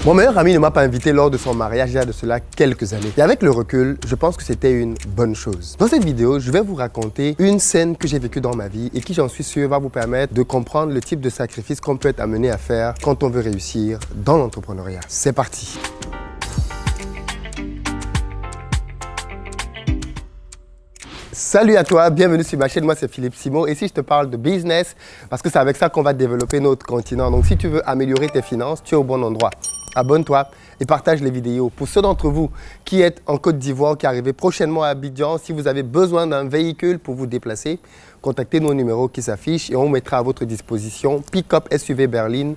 Mon meilleur ami ne m'a pas invité lors de son mariage il y a de cela quelques années. Et avec le recul, je pense que c'était une bonne chose. Dans cette vidéo, je vais vous raconter une scène que j'ai vécue dans ma vie et qui, j'en suis sûr, va vous permettre de comprendre le type de sacrifice qu'on peut être amené à faire quand on veut réussir dans l'entrepreneuriat. C'est parti! Salut à toi, bienvenue sur ma chaîne, moi c'est Philippe Simo et ici je te parle de business parce que c'est avec ça qu'on va développer notre continent. Donc si tu veux améliorer tes finances, tu es au bon endroit. Abonne-toi et partage les vidéos. Pour ceux d'entre vous qui êtes en Côte d'Ivoire, qui arrivez prochainement à Abidjan, si vous avez besoin d'un véhicule pour vous déplacer, contactez nos numéros qui s'affichent et on mettra à votre disposition pick-up SUV berline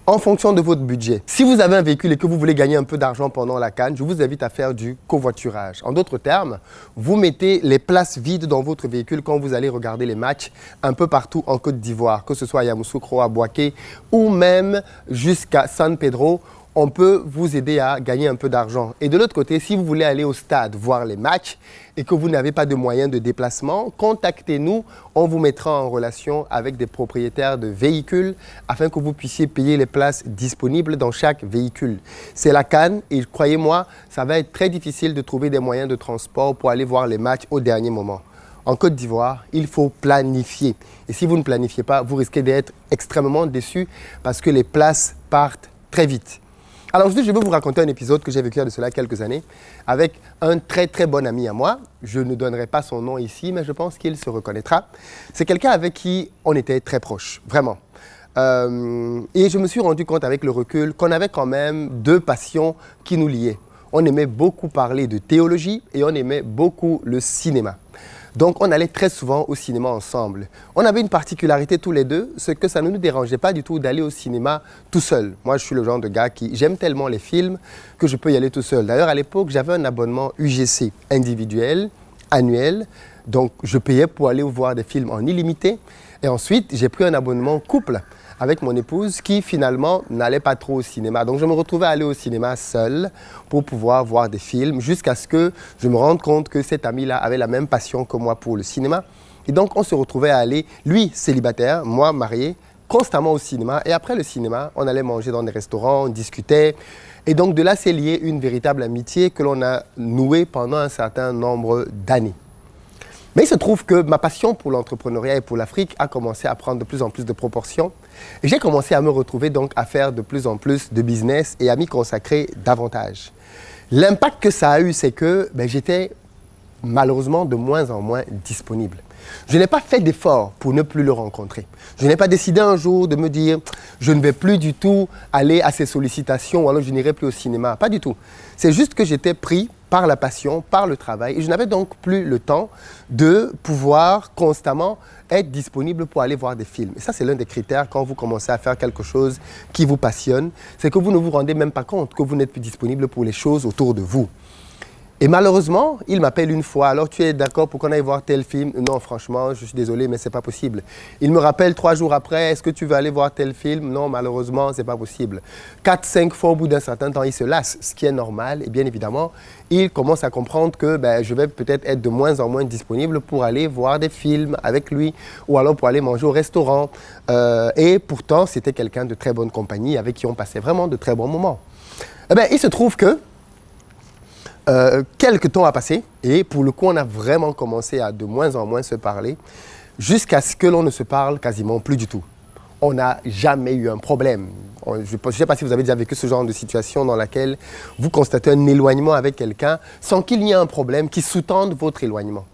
en fonction de votre budget. Si vous avez un véhicule et que vous voulez gagner un peu d'argent pendant la CAN, je vous invite à faire du covoiturage. En d'autres termes, vous mettez les places vides dans votre véhicule quand vous allez regarder les matchs un peu partout en Côte d'Ivoire, que ce soit à Yamoussoukro, à Bouaké ou même jusqu'à San Pedro. On peut vous aider à gagner un peu d'argent. Et de l'autre côté, si vous voulez aller au stade voir les matchs et que vous n'avez pas de moyens de déplacement, contactez-nous. On vous mettra en relation avec des propriétaires de véhicules afin que vous puissiez payer les places disponibles dans chaque véhicule. C'est la CAN et croyez-moi, ça va être très difficile de trouver des moyens de transport pour aller voir les matchs au dernier moment. En Côte d'Ivoire, il faut planifier. Et si vous ne planifiez pas, vous risquez d'être extrêmement déçus parce que les places partent très vite. Alors aujourd'hui, je vais vous raconter un épisode que j'ai vécu il y a de cela quelques années avec un très bon ami à moi. Je ne donnerai pas son nom ici, mais je pense qu'il se reconnaîtra. C'est quelqu'un avec qui on était très proches, vraiment. Et je me suis rendu compte avec le recul qu'on avait quand même deux passions qui nous liaient. On aimait beaucoup parler de théologie et on aimait beaucoup le cinéma. Donc, on allait très souvent au cinéma ensemble. On avait une particularité tous les deux, c'est que ça ne nous dérangeait pas du tout d'aller au cinéma tout seul. Moi, je suis le genre de gars qui j'aime tellement les films que je peux y aller tout seul. D'ailleurs, à l'époque, j'avais un abonnement UGC individuel, annuel. Donc, je payais pour aller voir des films en illimité. Et ensuite, j'ai pris un abonnement couple avec mon épouse qui finalement n'allait pas trop au cinéma. Donc je me retrouvais à aller au cinéma seul pour pouvoir voir des films jusqu'à ce que je me rende compte que cet ami-là avait la même passion que moi pour le cinéma. Et donc on se retrouvait à aller, lui célibataire, moi marié, constamment au cinéma. Et après le cinéma, on allait manger dans des restaurants, on discutait. Et donc de là s'est liée une véritable amitié que l'on a nouée pendant un certain nombre d'années. Mais il se trouve que ma passion pour l'entrepreneuriat et pour l'Afrique a commencé à prendre de plus en plus de proportions. Et j'ai commencé à me retrouver donc à faire de plus en plus de business et à m'y consacrer davantage. L'impact que ça a eu, c'est que j'étais malheureusement de moins en moins disponible. Je n'ai pas fait d'effort pour ne plus le rencontrer. Je n'ai pas décidé un jour de me dire je ne vais plus du tout aller à ses sollicitations ou alors je n'irai plus au cinéma. Pas du tout. C'est juste que j'étais pris par la passion, par le travail et je n'avais donc plus le temps de pouvoir constamment être disponible pour aller voir des films. Et ça, c'est l'un des critères quand vous commencez à faire quelque chose qui vous passionne, c'est que vous ne vous rendez même pas compte que vous n'êtes plus disponible pour les choses autour de vous. Et malheureusement, il m'appelle une fois, alors tu es d'accord pour qu'on aille voir tel film? Non, franchement, je suis désolé, mais c'est pas possible. Il me rappelle 3 jours après, est-ce que tu veux aller voir tel film? Non, malheureusement, c'est pas possible. 4-5 fois au bout d'un certain temps, il se lasse, ce qui est normal. Et bien évidemment, il commence à comprendre que je vais peut-être être de moins en moins disponible pour aller voir des films avec lui ou alors pour aller manger au restaurant. Et pourtant, c'était quelqu'un de très bonne compagnie avec qui on passait vraiment de très bons moments. Il se trouve que quelques temps a passé et pour le coup, on a vraiment commencé à de moins en moins se parler jusqu'à ce que l'on ne se parle quasiment plus du tout. On n'a jamais eu un problème. Je ne sais pas si vous avez déjà vécu ce genre de situation dans laquelle vous constatez un éloignement avec quelqu'un sans qu'il y ait un problème qui sous-tende votre éloignement.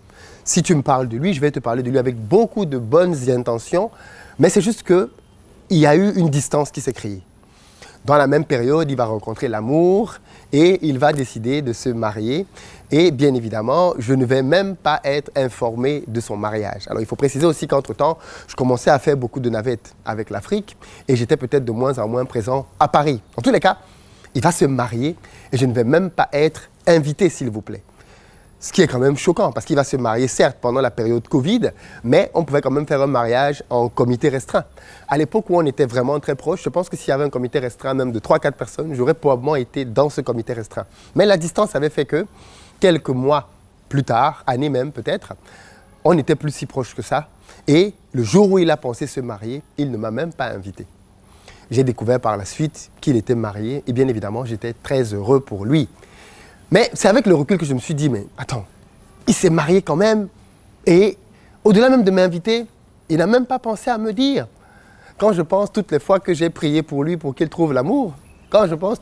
Si tu me parles de lui, je vais te parler de lui avec beaucoup de bonnes intentions, mais c'est juste qu'il y a eu une distance qui s'est créée. Dans la même période, il va rencontrer l'amour et il va décider de se marier. Et bien évidemment, je ne vais même pas être informé de son mariage. Alors, il faut préciser aussi qu'entre-temps, je commençais à faire beaucoup de navettes avec l'Afrique et j'étais peut-être de moins en moins présent à Paris. En tous les cas, il va se marier et je ne vais même pas être invité, s'il vous plaît. Ce qui est quand même choquant parce qu'il va se marier, certes, pendant la période Covid, mais on pouvait quand même faire un mariage en comité restreint. À l'époque où on était vraiment très proches, je pense que s'il y avait un comité restreint même de 3-4 personnes, j'aurais probablement été dans ce comité restreint. Mais la distance avait fait que, quelques mois plus tard, années même peut-être, on n'était plus si proches que ça. Et le jour où il a pensé se marier, il ne m'a même pas invité. J'ai découvert par la suite qu'il était marié et bien évidemment, j'étais très heureux pour lui. Mais c'est avec le recul que je me suis dit, mais attends, il s'est marié quand même et au-delà même de m'inviter, il n'a même pas pensé à me dire. Quand je pense toutes les fois que j'ai prié pour lui pour qu'il trouve l'amour, quand je pense à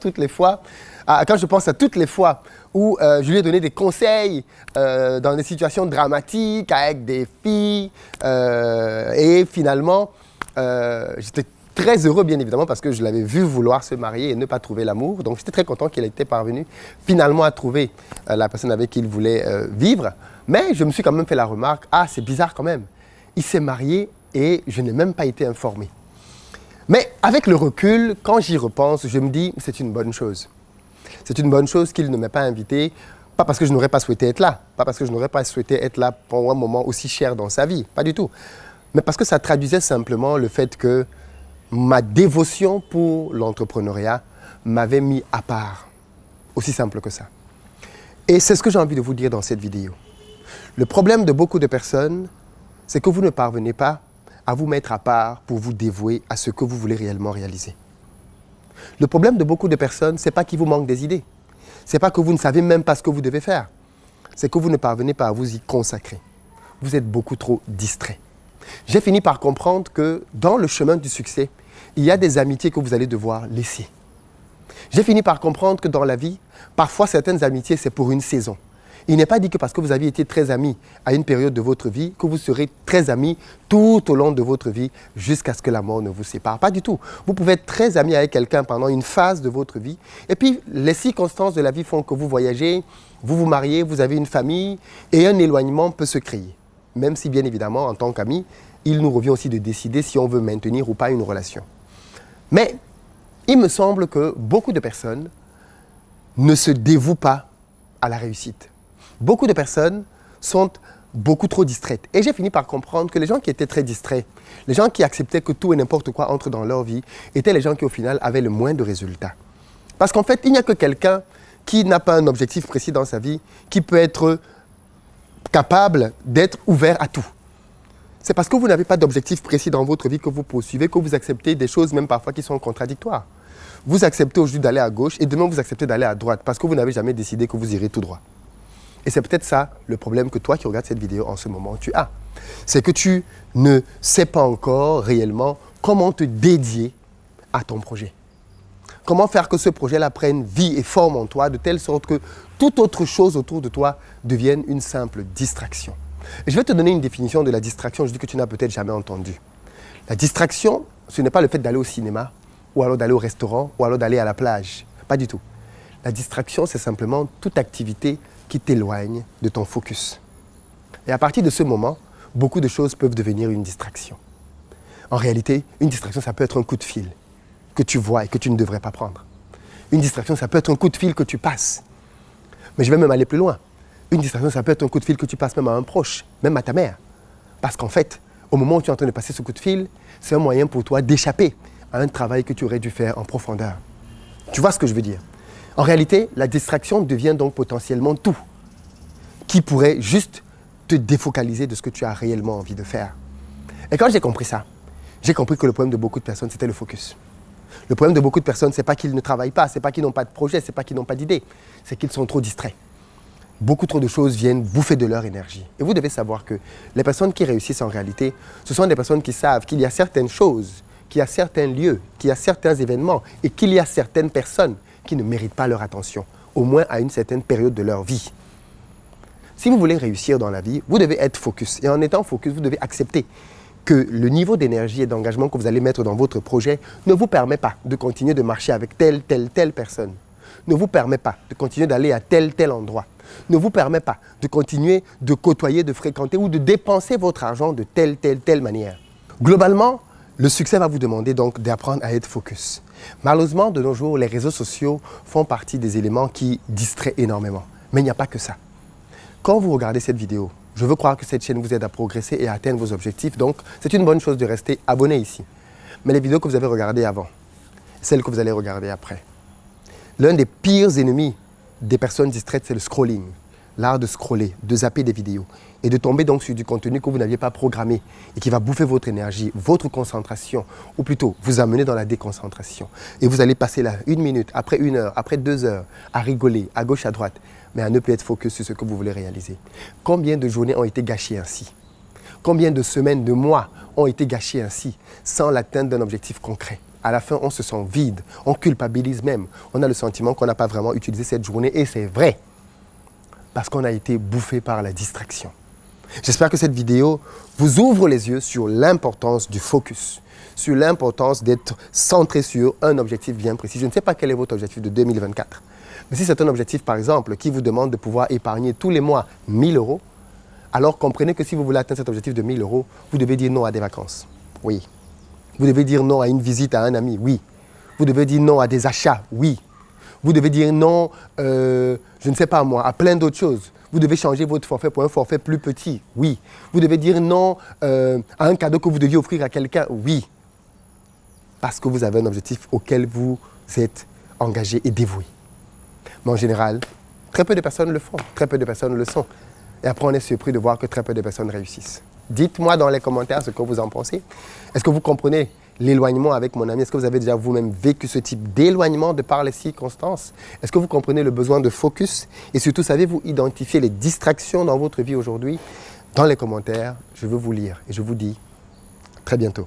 toutes les fois où je lui ai donné des conseils dans des situations dramatiques avec des filles et finalement, j'étais très heureux bien évidemment parce que je l'avais vu vouloir se marier et ne pas trouver l'amour. Donc j'étais très content qu'il ait été parvenu finalement à trouver la personne avec qui il voulait vivre. Mais je me suis quand même fait la remarque, ah c'est bizarre quand même, il s'est marié et je n'ai même pas été informé. Mais avec le recul, quand j'y repense, je me dis c'est une bonne chose. C'est une bonne chose qu'il ne m'ait pas invité, pas parce que je n'aurais pas souhaité être là, pas parce que je n'aurais pas souhaité être là pendant un moment aussi cher dans sa vie, pas du tout. Mais parce que ça traduisait simplement le fait que ma dévotion pour l'entrepreneuriat m'avait mis à part. Aussi simple que ça. Et c'est ce que j'ai envie de vous dire dans cette vidéo. Le problème de beaucoup de personnes, c'est que vous ne parvenez pas à vous mettre à part pour vous dévouer à ce que vous voulez réellement réaliser. Le problème de beaucoup de personnes, ce n'est pas qu'il vous manque des idées. Ce n'est pas que vous ne savez même pas ce que vous devez faire. C'est que vous ne parvenez pas à vous y consacrer. Vous êtes beaucoup trop distrait. J'ai fini par comprendre que dans le chemin du succès, il y a des amitiés que vous allez devoir laisser. J'ai fini par comprendre que dans la vie, parfois certaines amitiés, c'est pour une saison. Il n'est pas dit que parce que vous aviez été très amis à une période de votre vie, que vous serez très amis tout au long de votre vie jusqu'à ce que la mort ne vous sépare. Pas du tout. Vous pouvez être très amis avec quelqu'un pendant une phase de votre vie. Et puis, les circonstances de la vie font que vous voyagez, vous vous mariez, vous avez une famille et un éloignement peut se créer. Même si, bien évidemment, en tant qu'amis, il nous revient aussi de décider si on veut maintenir ou pas une relation. Mais il me semble que beaucoup de personnes ne se dévouent pas à la réussite. Beaucoup de personnes sont beaucoup trop distraites. Et j'ai fini par comprendre que les gens qui étaient très distraits, les gens qui acceptaient que tout et n'importe quoi entre dans leur vie, étaient les gens qui au final avaient le moins de résultats. Parce qu'en fait, il n'y a que quelqu'un qui n'a pas un objectif précis dans sa vie, qui peut être capable d'être ouvert à tout. C'est parce que vous n'avez pas d'objectif précis dans votre vie que vous poursuivez, que vous acceptez des choses même parfois qui sont contradictoires. Vous acceptez aujourd'hui d'aller à gauche et demain vous acceptez d'aller à droite parce que vous n'avez jamais décidé que vous irez tout droit. Et c'est peut-être ça le problème que toi qui regardes cette vidéo en ce moment, tu as. C'est que tu ne sais pas encore réellement comment te dédier à ton projet. Comment faire que ce projet-là prenne vie et forme en toi de telle sorte que toute autre chose autour de toi devienne une simple distraction. Et je vais te donner une définition de la distraction, je dis que tu n'as peut-être jamais entendu. La distraction, ce n'est pas le fait d'aller au cinéma, ou alors d'aller au restaurant, ou alors d'aller à la plage. Pas du tout. La distraction, c'est simplement toute activité qui t'éloigne de ton focus. Et à partir de ce moment, beaucoup de choses peuvent devenir une distraction. En réalité, une distraction, ça peut être un coup de fil que tu vois et que tu ne devrais pas prendre. Une distraction, ça peut être un coup de fil que tu passes. Mais je vais même aller plus loin. Une distraction, ça peut être un coup de fil que tu passes même à un proche, même à ta mère. Parce qu'en fait, au moment où tu es en train de passer ce coup de fil, c'est un moyen pour toi d'échapper à un travail que tu aurais dû faire en profondeur. Tu vois ce que je veux dire? En réalité, la distraction devient donc potentiellement tout qui pourrait juste te défocaliser de ce que tu as réellement envie de faire. Et quand j'ai compris ça, j'ai compris que le problème de beaucoup de personnes, c'était le focus. Le problème de beaucoup de personnes, ce n'est pas qu'ils ne travaillent pas, ce n'est pas qu'ils n'ont pas de projet, ce n'est pas qu'ils n'ont pas d'idée, c'est qu'ils sont trop distraits. Beaucoup trop de choses viennent bouffer de leur énergie. Et vous devez savoir que les personnes qui réussissent en réalité, ce sont des personnes qui savent qu'il y a certaines choses, qu'il y a certains lieux, qu'il y a certains événements et qu'il y a certaines personnes qui ne méritent pas leur attention, au moins à une certaine période de leur vie. Si vous voulez réussir dans la vie, vous devez être focus. Et en étant focus, vous devez accepter que le niveau d'énergie et d'engagement que vous allez mettre dans votre projet ne vous permet pas de continuer de marcher avec telle personne, ne vous permet pas de continuer d'aller à tel endroit, ne vous permet pas de continuer de côtoyer, de fréquenter ou de dépenser votre argent de telle manière. Globalement, le succès va vous demander donc d'apprendre à être focus. Malheureusement, de nos jours, les réseaux sociaux font partie des éléments qui distraient énormément. Mais il n'y a pas que ça. Quand vous regardez cette vidéo, je veux croire que cette chaîne vous aide à progresser et à atteindre vos objectifs. Donc, c'est une bonne chose de rester abonné ici. Mais les vidéos que vous avez regardées avant, celles que vous allez regarder après, l'un des pires ennemis des personnes distraites, c'est le scrolling. l'art de scroller, de zapper des vidéos et de tomber donc sur du contenu que vous n'aviez pas programmé et qui va bouffer votre énergie, votre concentration, ou plutôt vous amener dans la déconcentration. Et vous allez passer là 1 minute, après 1 heure, après 2 heures, à rigoler à gauche, à droite, mais à ne plus être focus sur ce que vous voulez réaliser. Combien de journées ont été gâchées ainsi? Combien de semaines, de mois ont été gâchés ainsi, sans l'atteinte d'un objectif concret? À la fin, on se sent vide, on culpabilise même. On a le sentiment qu'on n'a pas vraiment utilisé cette journée, et c'est vrai, parce qu'on a été bouffé par la distraction. J'espère que cette vidéo vous ouvre les yeux sur l'importance du focus, sur l'importance d'être centré sur un objectif bien précis. Je ne sais pas quel est votre objectif de 2024, mais si c'est un objectif, par exemple, qui vous demande de pouvoir épargner tous les mois 1 000 euros, alors comprenez que si vous voulez atteindre cet objectif de 1 000 euros, vous devez dire non à des vacances. Oui. Vous devez dire non à une visite à un ami. Oui. Vous devez dire non à des achats. Oui. Vous devez dire non, je ne sais pas moi, à plein d'autres choses. Vous devez changer votre forfait pour un forfait plus petit. Oui. Vous devez dire non à un cadeau que vous deviez offrir à quelqu'un. Oui. Parce que vous avez un objectif auquel vous êtes engagé et dévoué. Mais en général, très peu de personnes le font. Très peu de personnes le sont. Et après, on est surpris de voir que très peu de personnes réussissent. Dites-moi dans les commentaires ce que vous en pensez. Est-ce que vous comprenez l'éloignement avec mon ami? Est-ce que vous avez déjà vous-même vécu ce type d'éloignement de par les circonstances? Est-ce que vous comprenez le besoin de focus? Et surtout, savez-vous identifier les distractions dans votre vie aujourd'hui? Dans les commentaires, je veux vous lire et je vous dis très bientôt.